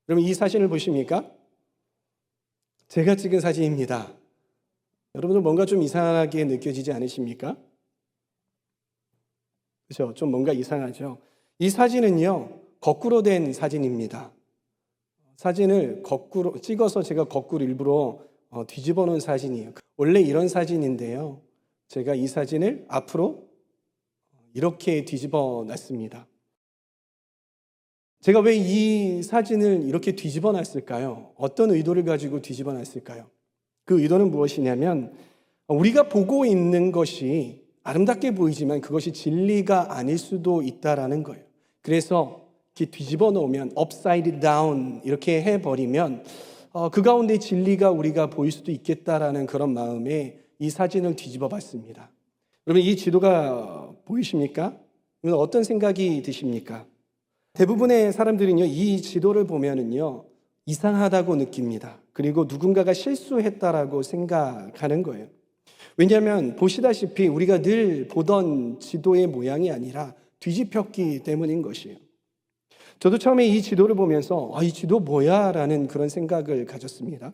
여러분 이 사진을 보십니까? 제가 찍은 사진입니다. 여러분들 뭔가 좀 이상하게 느껴지지 않으십니까? 그렇죠? 좀 뭔가 이상하죠? 이 사진은요, 거꾸로 된 사진입니다. 사진을 거꾸로 찍어서 제가 거꾸로 일부러 뒤집어 놓은 사진이에요. 원래 이런 사진인데요. 제가 이 사진을 앞으로 이렇게 뒤집어 놨습니다. 제가 왜 이 사진을 이렇게 뒤집어 놨을까요? 어떤 의도를 가지고 뒤집어 놨을까요? 그 의도는 무엇이냐면 우리가 보고 있는 것이 아름답게 보이지만 그것이 진리가 아닐 수도 있다라는 거예요. 그래서 이렇게 뒤집어 놓으면 upside down 이렇게 해버리면 그 가운데 진리가 우리가 보일 수도 있겠다라는 그런 마음에 이 사진을 뒤집어 봤습니다. 여러분 이 지도가 보이십니까? 어떤 생각이 드십니까? 대부분의 사람들은요, 이 지도를 보면은요, 이상하다고 느낍니다. 그리고 누군가가 실수했다라고 생각하는 거예요. 왜냐하면 보시다시피 우리가 늘 보던 지도의 모양이 아니라 뒤집혔기 때문인 것이에요. 저도 처음에 이 지도를 보면서 이 지도 뭐야? 라는 그런 생각을 가졌습니다.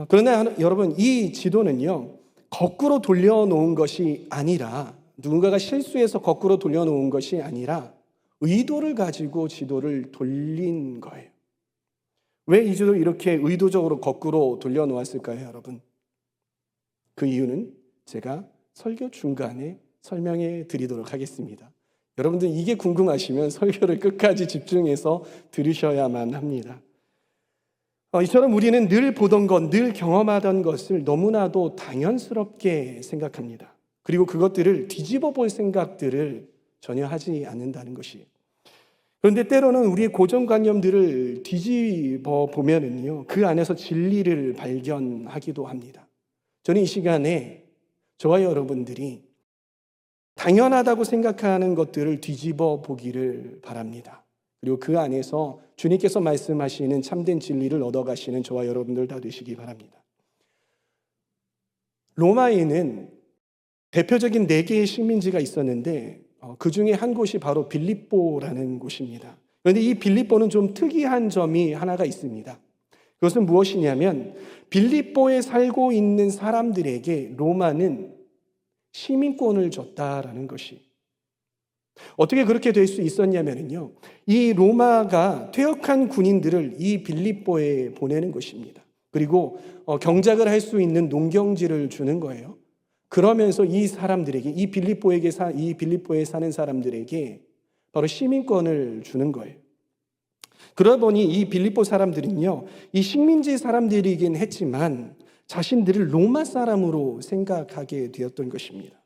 그러나 여러분, 이 지도는요, 거꾸로 돌려놓은 것이 아니라 누군가가 실수해서 거꾸로 돌려놓은 것이 아니라 의도를 가지고 지도를 돌린 거예요. 왜 이 지도를 이렇게 의도적으로 거꾸로 돌려놓았을까요, 여러분? 그 이유는 제가 설교 중간에 설명해 드리도록 하겠습니다. 여러분들 이게 궁금하시면 설교를 끝까지 집중해서 들으셔야만 합니다. 이처럼 우리는 늘 보던 것, 늘 경험하던 것을 너무나도 당연스럽게 생각합니다. 그리고 그것들을 뒤집어 볼 생각들을 전혀 하지 않는다는 것이에요. 그런데 때로는 우리의 고정관념들을 뒤집어 보면은요, 그 안에서 진리를 발견하기도 합니다. 저는 이 시간에 저와 여러분들이 당연하다고 생각하는 것들을 뒤집어 보기를 바랍니다. 그리고 그 안에서 주님께서 말씀하시는 참된 진리를 얻어가시는 저와 여러분들 다 되시기 바랍니다. 로마에는 대표적인 4개의 식민지가 있었는데 그 중에 한 곳이 바로 빌립보라는 곳입니다. 그런데 이 빌립보는 좀 특이한 점이 하나가 있습니다. 그것은 무엇이냐면 빌립보에 살고 있는 사람들에게 로마는 시민권을 줬다라는 것이. 어떻게 그렇게 될 수 있었냐면요, 이 로마가 퇴역한 군인들을 이 빌립보에 보내는 것입니다. 그리고 경작을 할 수 있는 농경지를 주는 거예요. 그러면서 이 사람들에게, 이 빌립보에 사는 사람들에게 바로 시민권을 주는 거예요. 그러다 보니 이 빌립보 사람들은요, 이 식민지 사람들이긴 했지만 자신들을 로마 사람으로 생각하게 되었던 것입니다.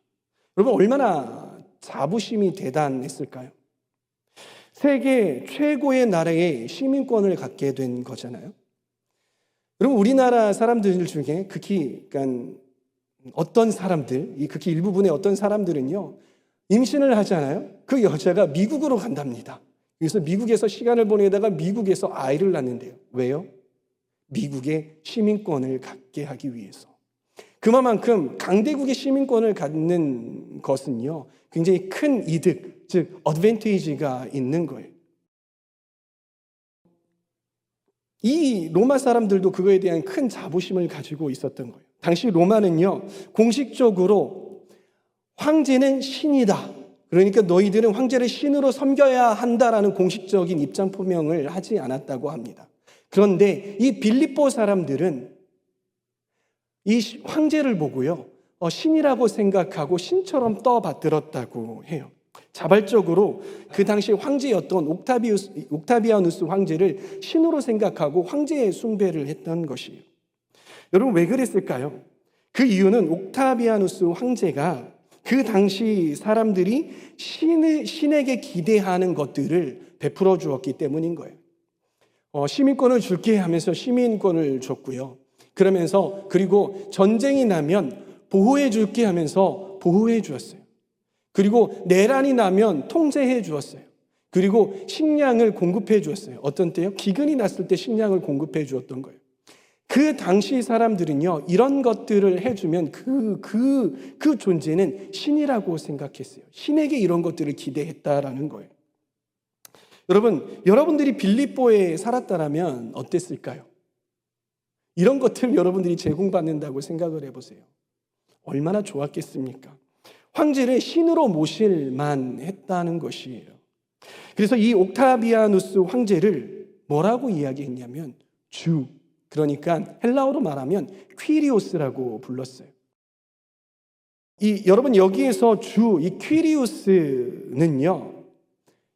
여러분 얼마나 자부심이 대단했을까요? 세계 최고의 나라의 시민권을 갖게 된 거잖아요. 여러분 우리나라 사람들 중에 극히 어떤 사람들, 극히 일부분의 어떤 사람들은요, 임신을 하잖아요. 그 여자가 미국으로 간답니다. 그래서 미국에서 시간을 보내다가 미국에서 아이를 낳는데요. 왜요? 미국의 시민권을 갖게 하기 위해서. 그만큼 강대국의 시민권을 갖는 것은요, 굉장히 큰 이득, 즉 어드밴티지가 있는 거예요. 이 로마 사람들도 그거에 대한 큰 자부심을 가지고 있었던 거예요. 당시 로마는요, 공식적으로 황제는 신이다. 그러니까 너희들은 황제를 신으로 섬겨야 한다라는 공식적인 입장 표명을 하지 않았다고 합니다. 그런데 이 빌립보 사람들은 이 황제를 보고요, 신이라고 생각하고 신처럼 떠받들었다고 해요. 자발적으로 그 당시 황제였던 옥타비아누스 황제를 신으로 생각하고 황제의 숭배를 했던 것이에요. 여러분 왜 그랬을까요? 그 이유는 옥타비아누스 황제가 그 당시 사람들이 신에게 기대하는 것들을 베풀어 주었기 때문인 거예요. 시민권을 줄게 하면서 시민권을 줬고요. 그러면서 그리고 전쟁이 나면 보호해 줄게 하면서 보호해 주었어요. 그리고 내란이 나면 통제해 주었어요. 그리고 식량을 공급해 주었어요. 어떤 때요? 기근이 났을 때 식량을 공급해 주었던 거예요. 그 당시 사람들은요, 이런 것들을 해주면 그 존재는 신이라고 생각했어요. 신에게 이런 것들을 기대했다라는 거예요. 여러분, 여러분들이 빌립보에 살았다면 어땠을까요? 이런 것들 여러분들이 제공받는다고 생각을 해보세요. 얼마나 좋았겠습니까? 황제를 신으로 모실 만했다는 것이에요. 그래서 이 옥타비아누스 황제를 뭐라고 이야기했냐면 주, 그러니까 헬라어로 말하면 퀴리오스라고 불렀어요. 여러분, 여기에서 주, 이 퀴리오스는요,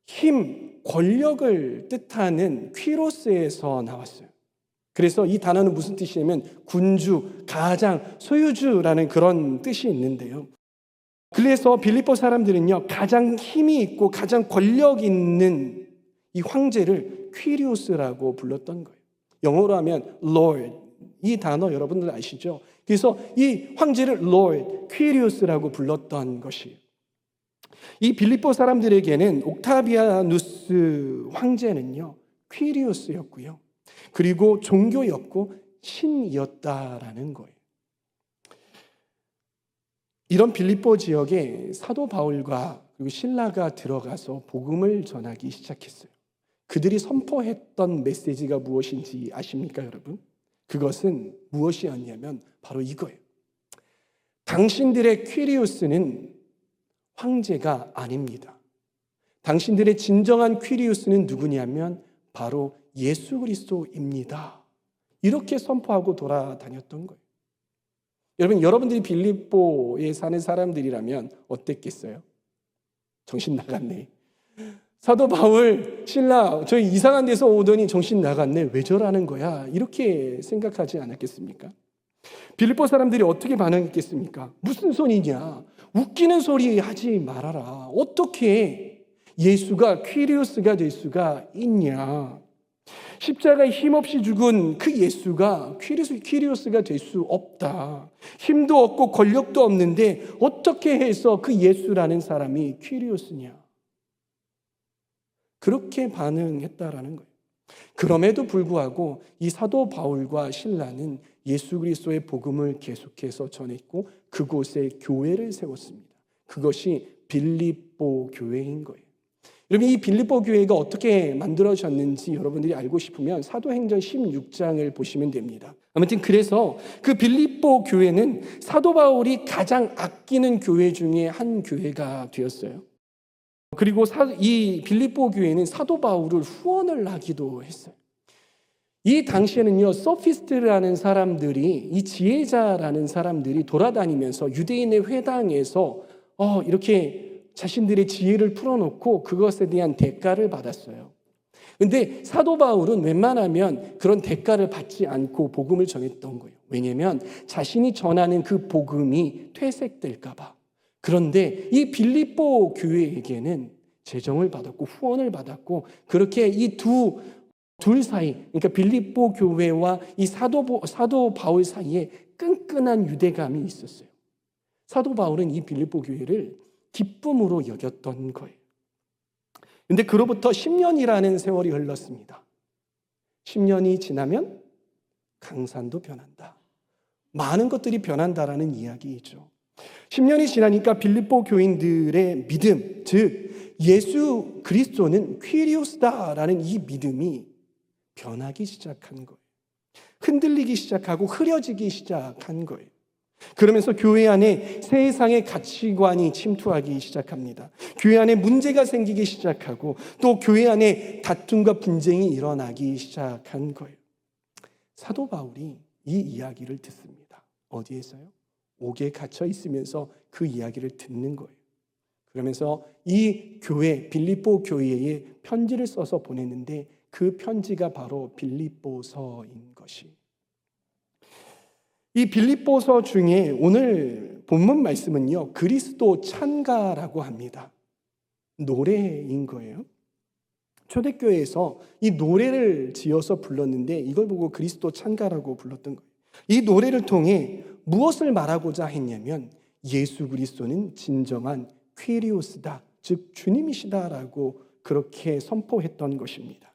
힘, 권력을 뜻하는 퀴로스에서 나왔어요. 그래서 이 단어는 무슨 뜻이냐면 군주, 가장, 소유주라는 그런 뜻이 있는데요. 그래서 빌립보 사람들은요, 가장 힘이 있고 가장 권력 있는 이 황제를 퀴리오스라고 불렀던 거예요. 영어로 하면 Lord, 이 단어 여러분들 아시죠? 그래서 이 황제를 Lord, 퀴리오스라고 불렀던 것이에요. 이 빌립보 사람들에게는 옥타비아누스 황제는요, 퀴리오스였고요. 그리고 종교였고 신이었다라는 거예요. 이런 빌립보 지역에 사도 바울과 그리고 신라가 들어가서 복음을 전하기 시작했어요. 그들이 선포했던 메시지가 무엇인지 아십니까, 여러분? 그것은 무엇이었냐면 바로 이거예요. 당신들의 퀴리오스는 황제가 아닙니다. 당신들의 진정한 퀴리오스는 누구냐면 바로 예수 그리스도입니다. 이렇게 선포하고 돌아다녔던 거예요. 여러분들이 빌립보에 사는 사람들이라면 어땠겠어요? 정신 나갔네. 사도 바울, 신라, 저희 이상한 데서 오더니 정신 나갔네. 왜 저러는 거야? 이렇게 생각하지 않았겠습니까? 빌립보 사람들이 어떻게 반응했겠습니까? 무슨 소리냐? 웃기는 소리 하지 말아라. 어떻게 예수가 퀴리오스가 될 수가 있냐? 십자가에 힘없이 죽은 그 예수가 퀴리오스가 될 수 없다. 힘도 없고 권력도 없는데 어떻게 해서 그 예수라는 사람이 퀴리오스냐? 그렇게 반응했다라는 거예요. 그럼에도 불구하고 이 사도 바울과 신라는 예수 그리스도의 복음을 계속해서 전했고 그곳에 교회를 세웠습니다. 그것이 빌립보 교회인 거예요. 여러분, 이 빌립보 교회가 어떻게 만들어졌는지 여러분들이 알고 싶으면 사도행전 16장을 보시면 됩니다. 아무튼 그래서 그 빌립보 교회는 사도 바울이 가장 아끼는 교회 중에 한 교회가 되었어요. 그리고 이 빌립보 교회는 사도 바울을 후원을 하기도 했어요. 이 당시에는요, 소피스트라는 사람들이, 이 지혜자라는 사람들이 돌아다니면서 유대인의 회당에서 이렇게 자신들의 지혜를 풀어놓고 그것에 대한 대가를 받았어요. 근데 사도 바울은 웬만하면 그런 대가를 받지 않고 복음을 전했던 거예요. 왜냐하면 자신이 전하는 그 복음이 퇴색될까 봐. 그런데 이 빌립보 교회에게는 재정을 받았고 후원을 받았고 그렇게 이 둘 사이, 그러니까 빌립보 교회와 이 사도 바울 사이에 끈끈한 유대감이 있었어요. 사도 바울은 이 빌립보 교회를 기쁨으로 여겼던 거예요. 그런데 그로부터 10년이라는 세월이 흘렀습니다. 10년이 지나면 강산도 변한다. 많은 것들이 변한다라는 이야기이죠. 10년이 지나니까 빌립보 교인들의 믿음, 즉 예수 그리스도는 퀴리오스다라는 이 믿음이 변하기 시작한 거예요. 흔들리기 시작하고 흐려지기 시작한 거예요. 그러면서 교회 안에 세상의 가치관이 침투하기 시작합니다. 교회 안에 문제가 생기기 시작하고 또 교회 안에 다툼과 분쟁이 일어나기 시작한 거예요. 사도 바울이 이 이야기를 듣습니다. 어디에서요? 옥에 갇혀 있으면서 그 이야기를 듣는 거예요. 그러면서 이 교회, 빌립보 교회에 편지를 써서 보냈는데 그 편지가 바로 빌립보서인 것이. 이 빌립보서 중에 오늘 본문 말씀은요, 그리스도 찬가라고 합니다. 노래인 거예요. 초대교회에서 이 노래를 지어서 불렀는데 이걸 보고 그리스도 찬가라고 불렀던 거예요. 이 노래를 통해 무엇을 말하고자 했냐면 예수 그리스도는 진정한 퀴리오스다, 즉 주님이시다라고 그렇게 선포했던 것입니다.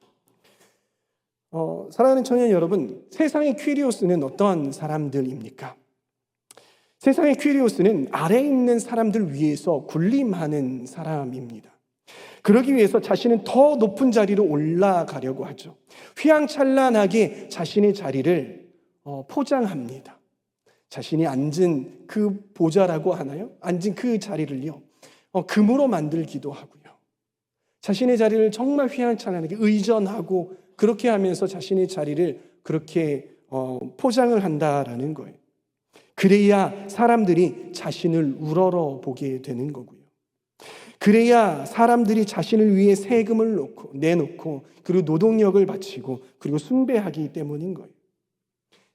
사랑하는 청년 여러분, 세상의 퀴리오스는 어떤 사람들입니까? 세상의 퀴리오스는 아래에 있는 사람들 위해서 군림하는 사람입니다. 그러기 위해서 자신은 더 높은 자리로 올라가려고 하죠. 휘황찬란하게 자신의 자리를 포장합니다. 자신이 앉은 그 보좌라고 하나요? 앉은 그 자리를요, 금으로 만들기도 하고요. 자신의 자리를 정말 휘황찬란하게 의전하고 그렇게 하면서 자신의 자리를 그렇게 포장을 한다라는 거예요. 그래야 사람들이 자신을 우러러 보게 되는 거고요. 그래야 사람들이 자신을 위해 세금을 내놓고 그리고 노동력을 바치고 그리고 숭배하기 때문인 거예요.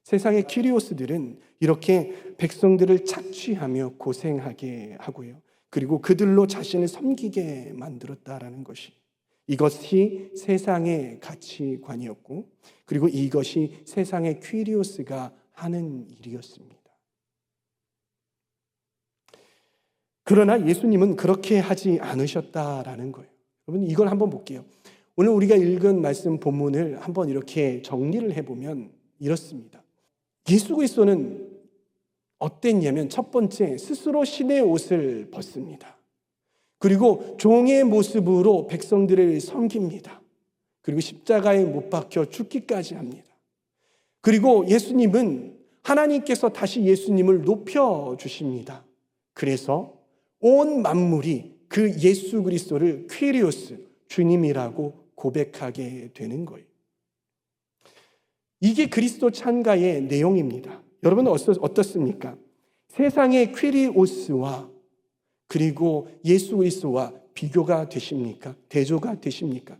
세상의 키리오스들은 이렇게 백성들을 착취하며 고생하게 하고요. 그리고 그들로 자신을 섬기게 만들었다라는 것이, 이것이 세상의 가치관이었고 그리고 이것이 세상의 퀴리오스가 하는 일이었습니다. 그러나 예수님은 그렇게 하지 않으셨다라는 거예요. 여러분, 이걸 한번 볼게요. 오늘 우리가 읽은 말씀 본문을 한번 이렇게 정리를 해보면 이렇습니다. 예수 그리스도는 어땠냐면, 첫 번째, 스스로 신의 옷을 벗습니다. 그리고 종의 모습으로 백성들을 섬깁니다. 그리고 십자가에 못 박혀 죽기까지 합니다. 그리고 예수님은, 하나님께서 다시 예수님을 높여주십니다. 그래서 온 만물이 그 예수 그리스도를 퀴리오스, 주님이라고 고백하게 되는 거예요. 이게 그리스도 찬가의 내용입니다. 여러분은 어떻습니까? 세상의 퀴리오스와 그리고 예수 그리스도와 비교가 되십니까? 대조가 되십니까?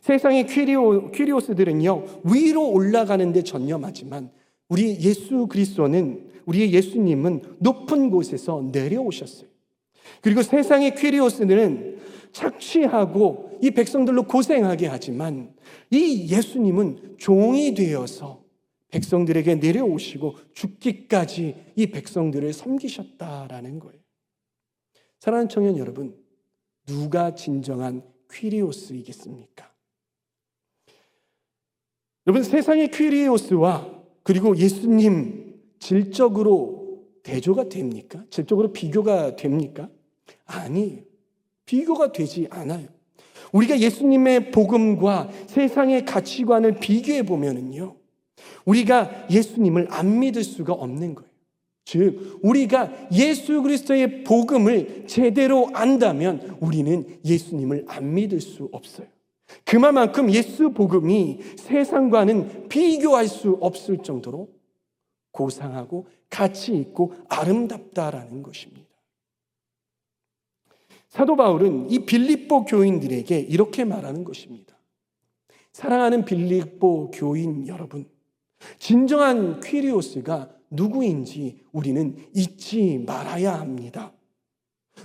세상의 퀴리오스들은요, 위로 올라가는 데 전념하지만 우리 예수 그리스도는, 우리의 예수님은 높은 곳에서 내려오셨어요. 그리고 세상의 퀴리오스들은 착취하고 이 백성들로 고생하게 하지만 이 예수님은 종이 되어서 백성들에게 내려오시고 죽기까지 이 백성들을 섬기셨다라는 거예요. 사랑하는 청년 여러분, 누가 진정한 퀴리오스이겠습니까? 여러분, 세상의 퀴리오스와 그리고 예수님 질적으로 대조가 됩니까? 질적으로 비교가 됩니까? 아니에요. 비교가 되지 않아요. 우리가 예수님의 복음과 세상의 가치관을 비교해 보면은요, 우리가 예수님을 안 믿을 수가 없는 거예요. 즉, 우리가 예수 그리스도의 복음을 제대로 안다면 우리는 예수님을 안 믿을 수 없어요. 그만큼 예수 복음이 세상과는 비교할 수 없을 정도로 고상하고 가치 있고 아름답다라는 것입니다. 사도 바울은 이 빌립보 교인들에게 이렇게 말하는 것입니다. 사랑하는 빌립보 교인 여러분, 진정한 퀴리오스가 누구인지 우리는 잊지 말아야 합니다.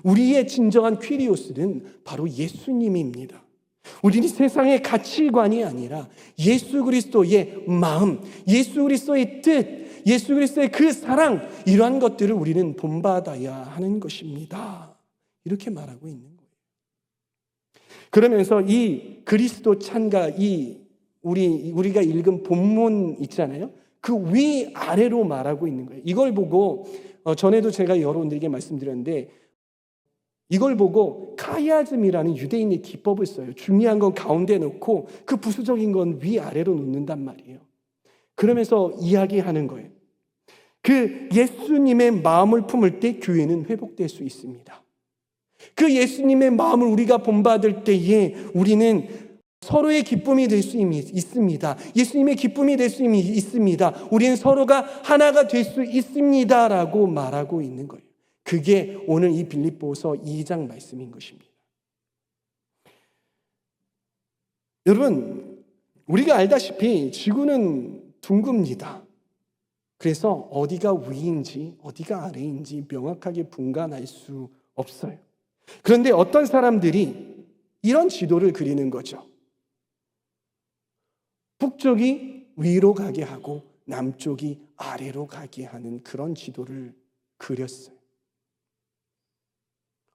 우리의 진정한 퀴리오스는 바로 예수님입니다. 우리는 세상의 가치관이 아니라 예수 그리스도의 마음, 예수 그리스도의 뜻, 예수 그리스도의 그 사랑, 이러한 것들을 우리는 본받아야 하는 것입니다. 이렇게 말하고 있는 거예요. 그러면서 이 그리스도 찬가, 우리가 읽은 본문 있잖아요. 그 위아래로 말하고 있는 거예요. 이걸 보고 전에도 제가 여러분들에게 말씀드렸는데, 이걸 보고 카이아즘이라는 유대인의 기법을 써요. 중요한 건 가운데 놓고 그 부수적인 건 위아래로 놓는단 말이에요. 그러면서 이야기하는 거예요. 그 예수님의 마음을 품을 때 교회는 회복될 수 있습니다. 그 예수님의 마음을 우리가 본받을 때에 우리는 서로의 기쁨이 될 수 있습니다. 예수님의 기쁨이 될 수 있습니다. 우리는 서로가 하나가 될 수 있습니다라고 말하고 있는 거예요. 그게 오늘 이 빌립보서 2장 말씀인 것입니다. 여러분, 우리가 알다시피 지구는 둥굽니다. 그래서 어디가 위인지 어디가 아래인지 명확하게 분간할 수 없어요. 그런데 어떤 사람들이 이런 지도를 그리는 거죠. 북쪽이 위로 가게 하고 남쪽이 아래로 가게 하는 그런 지도를 그렸어요.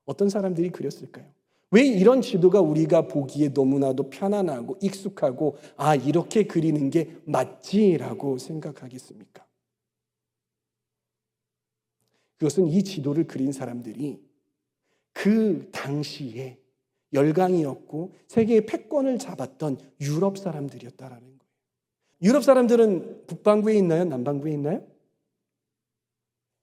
어떤 사람들이 그렸을까요? 왜 이런 지도가 우리가 보기에 너무나도 편안하고 익숙하고 이렇게 그리는 게 맞지라고 생각하겠습니까? 그것은 이 지도를 그린 사람들이 그 당시에 열강이었고 세계의 패권을 잡았던 유럽 사람들이었다라는 거예요. 유럽 사람들은 북반구에 있나요? 남반구에 있나요?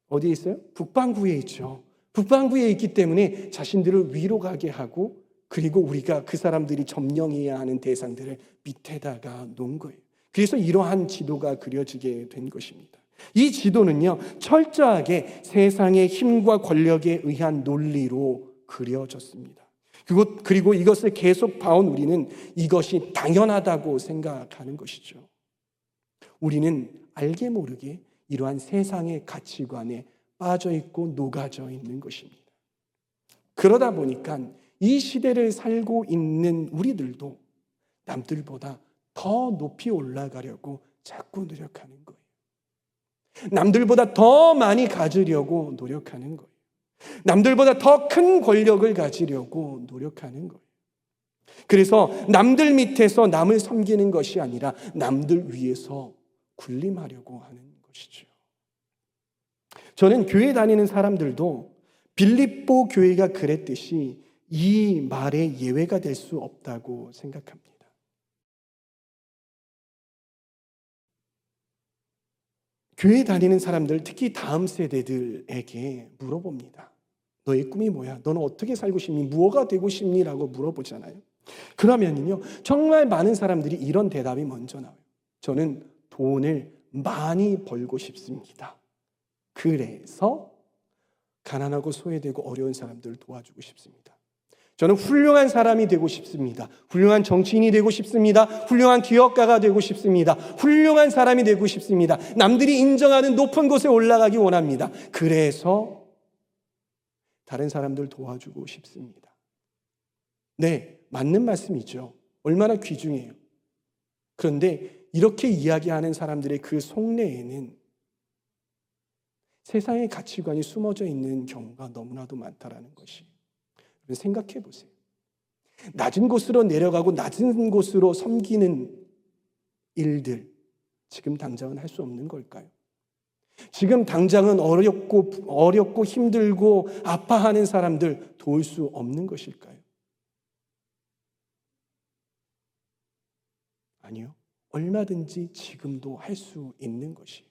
어디에 있어요? 북반구에 있죠. 북반구에 있기 때문에 자신들을 위로 가게 하고, 그리고 우리가 그 사람들이 점령해야 하는 대상들을 밑에다가 놓은 거예요. 그래서 이러한 지도가 그려지게 된 것입니다. 이 지도는요, 철저하게 세상의 힘과 권력에 의한 논리로 그려졌습니다. 그리고 이것을 계속 봐온 우리는 이것이 당연하다고 생각하는 것이죠. 우리는 알게 모르게 이러한 세상의 가치관에 빠져 있고 녹아져 있는 것입니다. 그러다 보니까 이 시대를 살고 있는 우리들도 남들보다 더 높이 올라가려고 자꾸 노력하는 거예요. 남들보다 더 많이 가지려고 노력하는 거예요. 남들보다 더 큰 권력을 가지려고 노력하는 거예요. 그래서 남들 밑에서 남을 섬기는 것이 아니라 남들 위에서 군림하려고 하는 것이죠. 저는 교회 다니는 사람들도 빌립보 교회가 그랬듯이 이 말에 예외가 될 수 없다고 생각합니다. 교회 다니는 사람들, 특히 다음 세대들에게 물어봅니다. 너의 꿈이 뭐야? 너는 어떻게 살고 싶니? 무엇가 되고 싶니? 라고 물어보잖아요. 그러면요, 정말 많은 사람들이 이런 대답이 먼저 나와요. 저는 돈을 많이 벌고 싶습니다. 그래서 가난하고 소외되고 어려운 사람들을 도와주고 싶습니다. 저는 훌륭한 사람이 되고 싶습니다. 훌륭한 정치인이 되고 싶습니다. 훌륭한 기업가가 되고 싶습니다. 훌륭한 사람이 되고 싶습니다. 남들이 인정하는 높은 곳에 올라가기 원합니다. 그래서 다른 사람들 도와주고 싶습니다. 네, 맞는 말씀이죠. 얼마나 귀중해요. 그런데 이렇게 이야기하는 사람들의 그 속내에는 세상의 가치관이 숨어져 있는 경우가 너무나도 많다라는 것이. 생각해 보세요. 낮은 곳으로 내려가고 낮은 곳으로 섬기는 일들, 지금 당장은 할 수 없는 걸까요? 지금 당장은 어렵고 힘들고 아파하는 사람들 도울 수 없는 것일까요? 아니요. 얼마든지 지금도 할 수 있는 것이에요.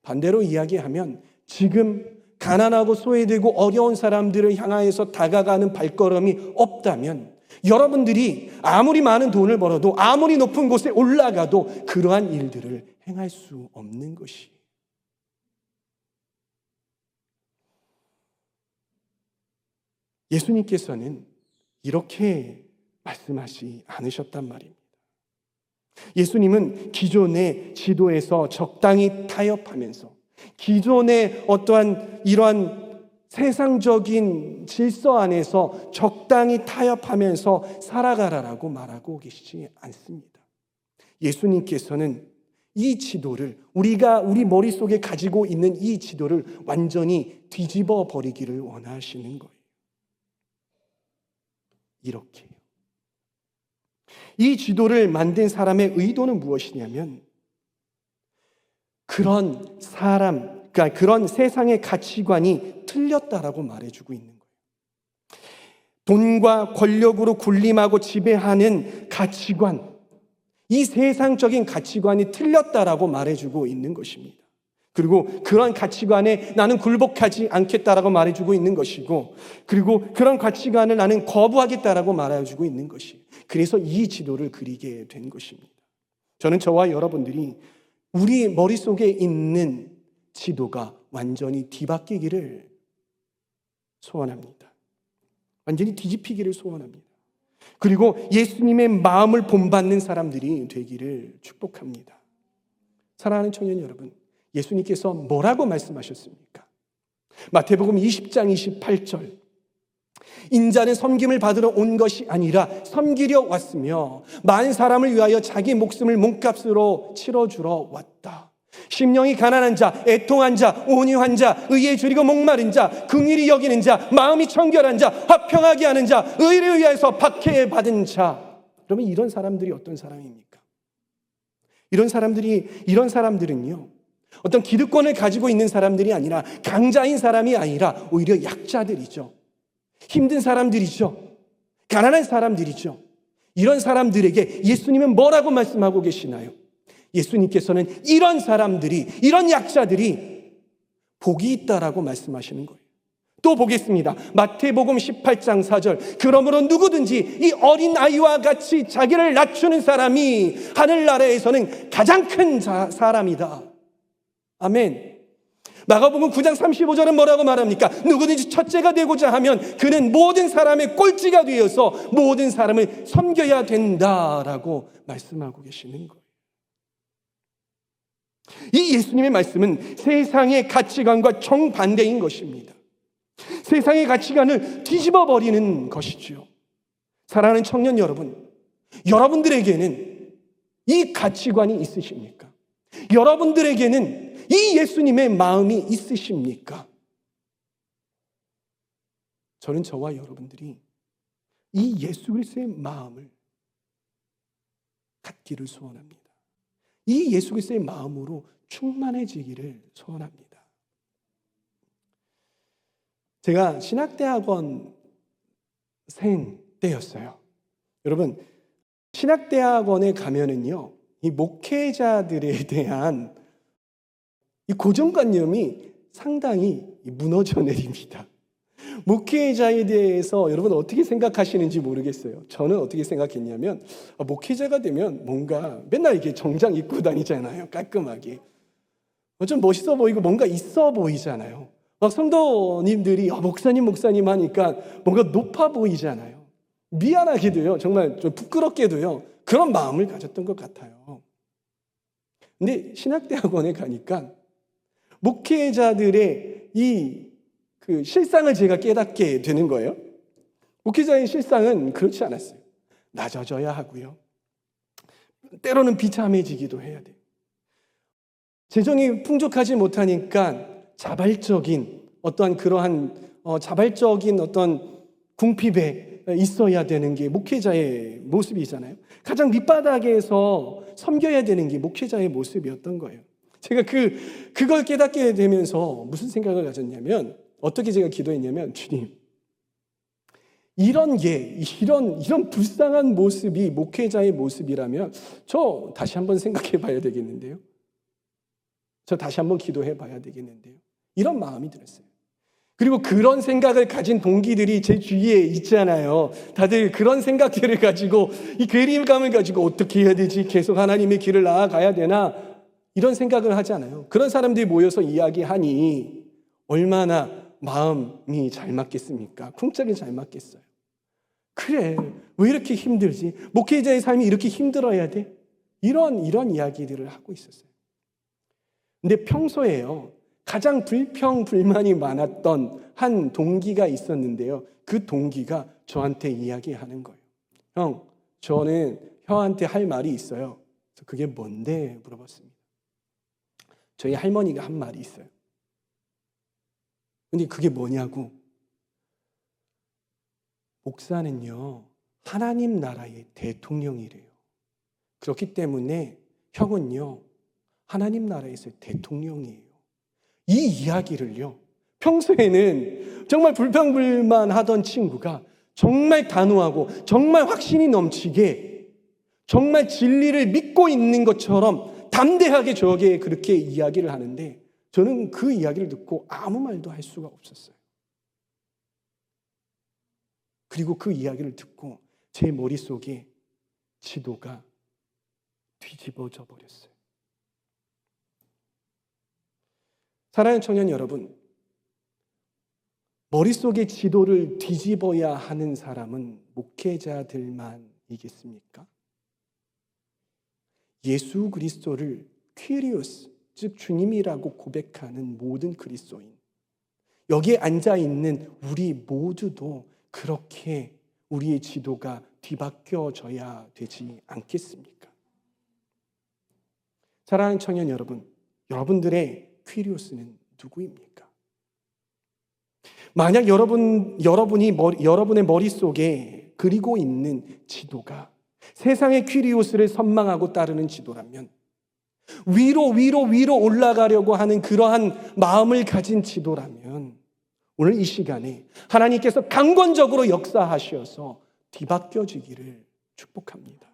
반대로 이야기하면 지금 가난하고 소외되고 어려운 사람들을 향하여서 다가가는 발걸음이 없다면 여러분들이 아무리 많은 돈을 벌어도 아무리 높은 곳에 올라가도 그러한 일들을 행할 수 없는 것이. 예수님께서는 이렇게 말씀하지 않으셨단 말입니다. 예수님은 기존의 지도에서 적당히 타협하면서 기존의 어떠한 이러한 세상적인 질서 안에서 적당히 타협하면서 살아가라라고 말하고 계시지 않습니다. 예수님께서는 이 지도를 우리 머릿속에 가지고 있는 이 지도를 완전히 뒤집어 버리기를 원하시는 거예요. 이렇게요. 이 지도를 만든 사람의 의도는 무엇이냐면 그런 그런 세상의 가치관이 틀렸다라고 말해주고 있는 거예요. 돈과 권력으로 군림하고 지배하는 가치관, 이 세상적인 가치관이 틀렸다라고 말해주고 있는 것입니다. 그리고 그런 가치관에 나는 굴복하지 않겠다라고 말해주고 있는 것이고, 그리고 그런 가치관을 나는 거부하겠다라고 말해주고 있는 것이. 그래서 이 지도를 그리게 된 것입니다. 저는 저와 여러분들이 우리 머릿속에 있는 지도가 완전히 뒤바뀌기를 소원합니다. 완전히 뒤집히기를 소원합니다. 그리고 예수님의 마음을 본받는 사람들이 되기를 축복합니다. 사랑하는 청년 여러분, 예수님께서 뭐라고 말씀하셨습니까? 마태복음 20장 28절, 인자는 섬김을 받으러 온 것이 아니라 섬기려 왔으며 많은 사람을 위하여 자기 목숨을 몸값으로 치러주러 왔다. 심령이 가난한 자, 애통한 자, 온유한 자, 의에 줄이고 목마른 자, 긍휼히 여기는 자, 마음이 청결한 자, 화평하게 하는 자, 의를 위하여서 박해받은 자. 그러면 이런 사람들이 어떤 사람입니까? 이런 사람들은요, 어떤 기득권을 가지고 있는 사람들이 아니라, 강자인 사람이 아니라 오히려 약자들이죠. 힘든 사람들이죠. 가난한 사람들이죠. 이런 사람들에게 예수님은 뭐라고 말씀하고 계시나요? 예수님께서는 이런 사람들이, 이런 약자들이 복이 있다라고 말씀하시는 거예요. 또 보겠습니다. 마태복음 18장 4절. 그러므로 누구든지 이 어린 아이와 같이 자기를 낮추는 사람이 하늘나라에서는 가장 큰 사람이다. 아멘. 마가복음 9장 35절은 뭐라고 말합니까? 누구든지 첫째가 되고자 하면 그는 모든 사람의 꼴찌가 되어서 모든 사람을 섬겨야 된다라고 말씀하고 계시는 거예요. 이 예수님의 말씀은 세상의 가치관과 정반대인 것입니다. 세상의 가치관을 뒤집어 버리는 것이죠. 사랑하는 청년 여러분, 여러분들에게는 이 가치관이 있으십니까? 여러분들에게는 이 예수님의 마음이 있으십니까? 저는 저와 여러분들이 이 예수 그리스도의 마음을 갖기를 소원합니다. 이 예수 그리스도의 마음으로 충만해지기를 소원합니다. 제가 신학대학원 생 때였어요. 여러분, 신학대학원에 가면은요, 이 목회자들에 대한 이 고정관념이 상당히 무너져 내립니다. 목회자에 대해서 여러분 어떻게 생각하시는지 모르겠어요. 저는 어떻게 생각했냐면, 목회자가 되면 뭔가 맨날 이렇게 정장 입고 다니잖아요. 깔끔하게. 좀 멋있어 보이고 뭔가 있어 보이잖아요. 막 성도님들이 목사님 하니까 뭔가 높아 보이잖아요. 미안하게도요, 정말 좀 부끄럽게도요, 그런 마음을 가졌던 것 같아요. 근데 신학대학원에 가니까 목회자들의 그 실상을 제가 깨닫게 되는 거예요. 목회자의 실상은 그렇지 않았어요. 낮아져야 하고요. 때로는 비참해지기도 해야 돼요. 재정이 풍족하지 못하니까 자발적인 어떠한 그러한 자발적인 어떤 궁핍에 있어야 되는 게 목회자의 모습이잖아요. 가장 밑바닥에서 섬겨야 되는 게 목회자의 모습이었던 거예요. 제가 그걸 깨닫게 되면서 무슨 생각을 가졌냐면, 어떻게 제가 기도했냐면, 주님, 이런 불쌍한 모습이 목회자의 모습이라면 저 다시 한번 생각해 봐야 되겠는데요. 저 다시 한번 기도해 봐야 되겠는데요. 이런 마음이 들었어요. 그리고 그런 생각을 가진 동기들이 제 주위에 있잖아요. 다들 그런 생각들을 가지고, 이 괴리감을 가지고 어떻게 해야 되지? 계속 하나님의 길을 나아가야 되나? 이런 생각을 하지 않아요. 그런 사람들이 모여서 이야기하니 얼마나 마음이 잘 맞겠습니까? 쿵짝이 잘 맞겠어요. 그래, 왜 이렇게 힘들지? 목회자의 삶이 이렇게 힘들어야 돼? 이런 이야기들을 하고 있었어요. 근데 평소에요, 가장 불평불만이 많았던 한 동기가 있었는데요. 그 동기가 저한테 이야기하는 거예요. 형, 저는 형한테 할 말이 있어요. 그래서 그게 뭔데? 물어봤습니다. 저희 할머니가 한 말이 있어요. 근데 그게 뭐냐고. 목사는요, 하나님 나라의 대통령이래요. 그렇기 때문에 형은요, 하나님 나라에서 대통령이에요. 이 이야기를요, 평소에는 정말 불평불만하던 친구가 정말 단호하고 정말 확신이 넘치게 정말 진리를 믿고 있는 것처럼 담대하게 저에게 그렇게 이야기를 하는데, 저는 그 이야기를 듣고 아무 말도 할 수가 없었어요. 그리고 그 이야기를 듣고 제 머릿속에 지도가 뒤집어져 버렸어요. 사랑하는 청년 여러분, 머릿속에 지도를 뒤집어야 하는 사람은 목회자들만이겠습니까? 예수 그리스도를 퀴리오스, 즉 주님이라고 고백하는 모든 그리스도인, 여기에 앉아있는 우리 모두도 그렇게 우리의 지도가 뒤바뀌어져야 되지 않겠습니까? 사랑하는 청년 여러분, 여러분들의 퀴리오스는 누구입니까? 만약 여러분이 여러분의 머릿속에 그리고 있는 지도가 세상의 퀴리오스를 선망하고 따르는 지도라면, 위로 올라가려고 하는 그러한 마음을 가진 지도라면, 오늘 이 시간에 하나님께서 강권적으로 역사하셔서 뒤바뀌어지기를 축복합니다.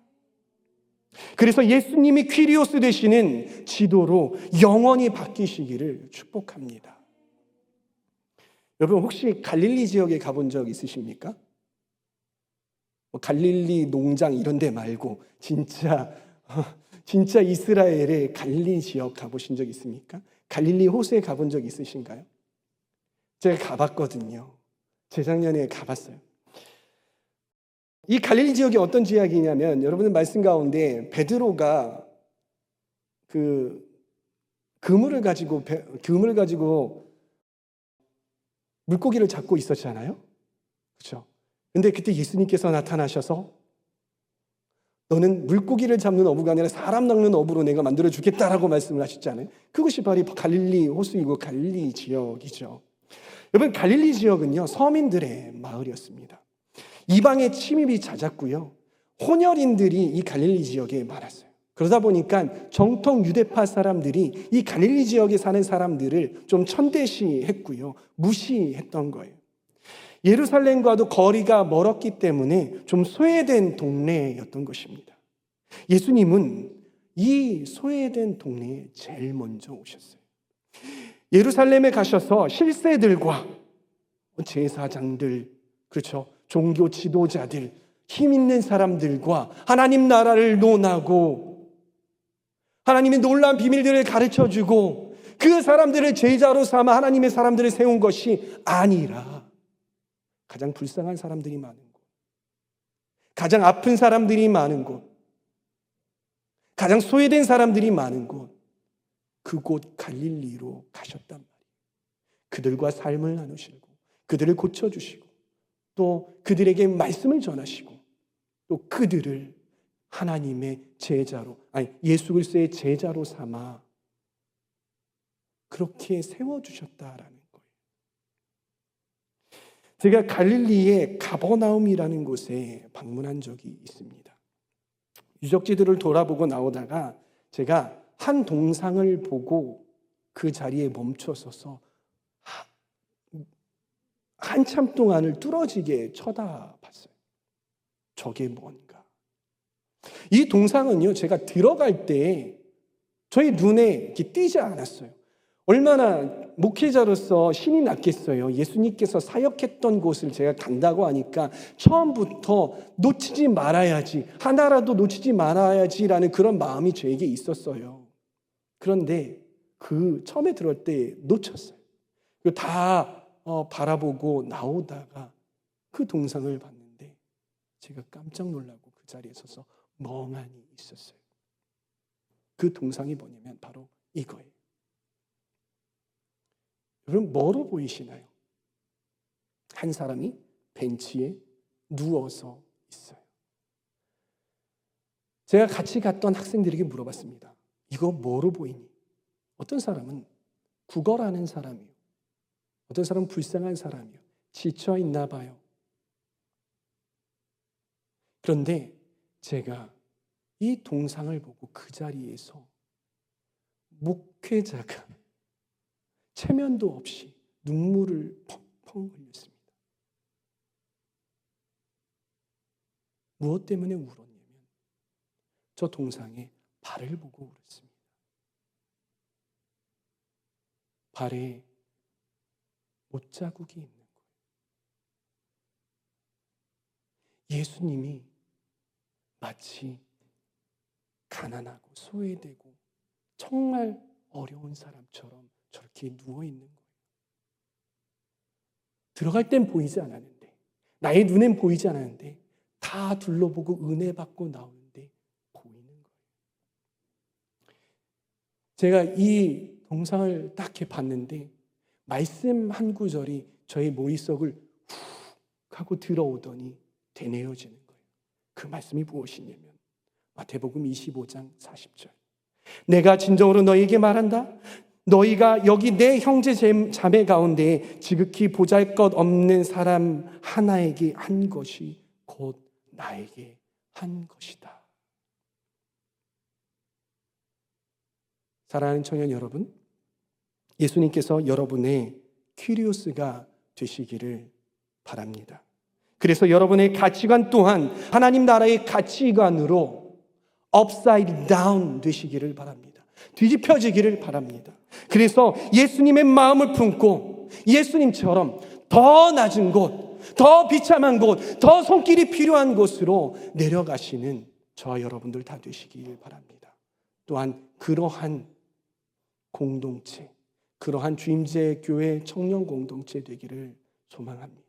그래서 예수님이 퀴리오스 되시는 지도로 영원히 바뀌시기를 축복합니다. 여러분 혹시 갈릴리 지역에 가본 적 있으십니까? 갈릴리 농장 이런 데 말고 진짜 이스라엘의 갈릴리 지역 가보신 적 있습니까? 갈릴리 호수에 가본 적 있으신가요? 제가 가봤거든요. 재작년에 가봤어요. 이 갈릴리 지역이 어떤 지역이냐면 여러분들 말씀 가운데 베드로가 그물을 가지고 물고기를 잡고 있었잖아요. 그렇죠? 근데 그때 예수님께서 나타나셔서 너는 물고기를 잡는 어부가 아니라 사람 낚는 어부로 내가 만들어 주겠다라고 말씀을 하셨잖아요. 그것이 바로 갈릴리 호수이고 갈릴리 지역이죠. 여러분 갈릴리 지역은요 서민들의 마을이었습니다. 이방의 침입이 잦았고요. 혼혈인들이 이 갈릴리 지역에 많았어요. 그러다 보니까 정통 유대파 사람들이 이 갈릴리 지역에 사는 사람들을 좀 천대시했고요. 무시했던 거예요. 예루살렘과도 거리가 멀었기 때문에 좀 소외된 동네였던 것입니다. 예수님은 이 소외된 동네에 제일 먼저 오셨어요. 예루살렘에 가셔서 실세들과 제사장들, 그렇죠? 종교 지도자들, 힘 있는 사람들과 하나님 나라를 논하고 하나님의 놀라운 비밀들을 가르쳐주고 그 사람들을 제자로 삼아 하나님의 사람들을 세운 것이 아니라 가장 불쌍한 사람들이 많은 곳, 가장 아픈 사람들이 많은 곳, 가장 소외된 사람들이 많은 곳, 그곳 갈릴리로 가셨단 말이에요. 그들과 삶을 나누시고 그들을 고쳐주시고 또 그들에게 말씀을 전하시고 또 그들을 하나님의 제자로, 예수 그리스도의 제자로 삼아 그렇게 세워주셨다라는 거예요. 제가 갈릴리의 가버나움이라는 곳에 방문한 적이 있습니다. 유적지들을 돌아보고 나오다가 제가 한 동상을 보고 그 자리에 멈춰서서 한참 동안을 뚫어지게 쳐다봤어요. 저게 뭔가. 이 동상은요, 제가 들어갈 때 저희 눈에 이렇게 띄지 않았어요. 얼마나 목회자로서 신이 났겠어요. 예수님께서 사역했던 곳을 제가 간다고 하니까 처음부터 놓치지 말아야지, 하나라도 놓치지 말아야지라는 그런 마음이 저에게 있었어요. 그런데 처음에 들어올 때 놓쳤어요. 다 바라보고 나오다가 그 동상을 봤는데 제가 깜짝 놀라고 그 자리에 서서 멍하니 있었어요. 그 동상이 뭐냐면 바로 이거예요. 여러분 뭐로 보이시나요? 한 사람이 벤치에 누워서 있어요. 제가 같이 갔던 학생들에게 물어봤습니다. 이거 뭐로 보이니? 어떤 사람은 구걸하는 사람이요. 어떤 사람은 불쌍한 사람이요. 지쳐 있나 봐요. 그런데 제가 이 동상을 보고 그 자리에서 목회자가 체면도 없이 눈물을 펑펑 흘렸습니다. 무엇 때문에 울었냐면 저 동상의 발을 보고 울었습니다. 발에 못자국이 있는 거예요. 예수님이 마치 가난하고 소외되고 정말 어려운 사람처럼 저렇게 누워있는 거예요. 들어갈 땐 보이지 않았는데, 나의 눈엔 보이지 않았는데 다 둘러보고 은혜 받고 나오는데 보이는 거예요. 제가 이 동상을 딱 이렇게 봤는데 말씀 한 구절이 저의 머릿속을 훅 하고 들어오더니 되뇌어지는 거예요. 그 말씀이 무엇이냐면 마태복음 25장 40절. 내가 진정으로 너희에게 말한다. 너희가 여기 내 형제 자매 가운데 지극히 보잘것없는 사람 하나에게 한 것이 곧 나에게 한 것이다. 사랑하는 청년 여러분, 예수님께서 여러분의 퀴리오스가 되시기를 바랍니다. 그래서 여러분의 가치관 또한 하나님 나라의 가치관으로 upside down 되시기를 바랍니다. 뒤집혀지기를 바랍니다. 그래서 예수님의 마음을 품고 예수님처럼 더 낮은 곳, 더 비참한 곳, 더 손길이 필요한 곳으로 내려가시는 저와 여러분들 다 되시길 바랍니다. 또한 그러한 공동체, 그러한 주임제 교회 청년 공동체 되기를 소망합니다.